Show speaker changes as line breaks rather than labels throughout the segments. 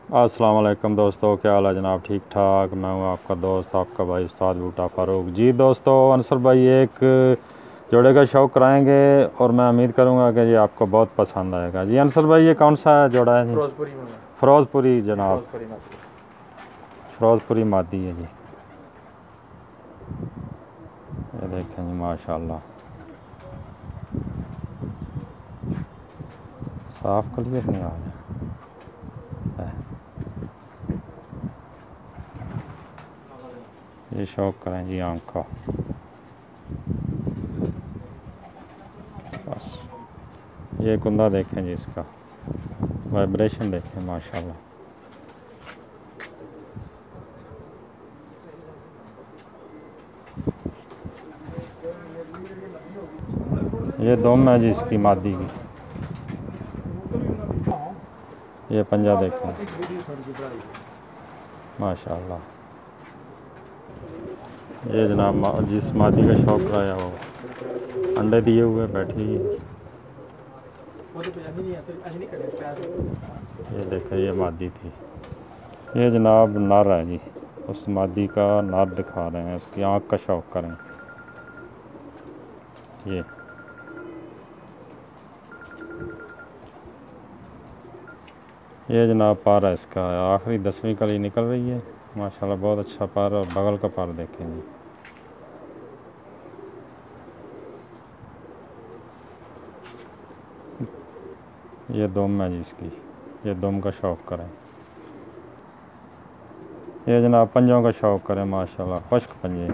अस्सलाम वालेकुम दोस्तों, क्या हाल है जनाब? ठीक ठाक। मैं हूं आपका दोस्त, आपका भाई उस्ताद बूटा फारूक जी। दोस्तों, अंसर भाई एक जोड़े का शौक़ कराएंगे और मैं उम्मीद करूंगा कि ये आपको बहुत पसंद आएगा जी। अंसर भाई, ये कौन सा जोड़ा है जी? फिरोजपुरी जनाब, फिरोजपुरी मादी है जी। ये देखें जी, माशाल्लाह साफ क्लियर नहीं आ रहा। ये शौक़ करें जी आँख का, बस। ये कुंदा देखें जी, इसका वाइब्रेशन देखें, माशाल्लाह। ये दुम है जी इसकी मादी की। ये पंजा देखें, माशाल्लाह। ये जनाब जिस मादी का शौक़ कराया वो अंडे दिए हुए बैठी है। ये देखें, ये मादी थी। ये जनाब नर है जी, उस मादी का नर दिखा रहे हैं, उसकी आँख का शौक़ करें। ये जनाब पार है इसका, आखिरी 10वीं कली निकल रही है, माशाल्लाह। बहुत अच्छा पार, और बगल का पार देखें जी। ये दुम है जी इसकी, ये दुम का शौक़ करें। ये जनाब पंजों का शौक़ करें, माशाल्लाह, खुश्क पंजे।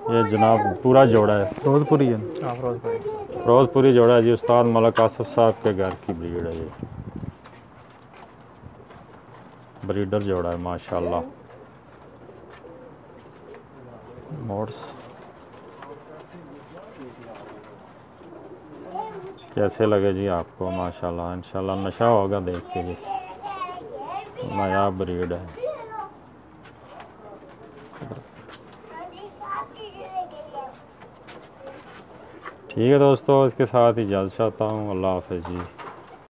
ये जनाब पूरा जोड़ा है, फिरोजपुरी है। फिरोजपुरी जोड़ा है जी, उस्ताद मलिक आसिफ साहब के घर की ब्रीड है। ये ब्रीडर जोड़ा है, माशाल्लाह। मोड्स कैसे लगे जी आपको? माशाल्लाह, इंशाल्लाह नशा होगा देख के जी। नायाब ब्रीड है। ठीक है दोस्तों, इसके साथ इजाज़त चाहता हूँ। अल्लाह हाफ़िज़ जी।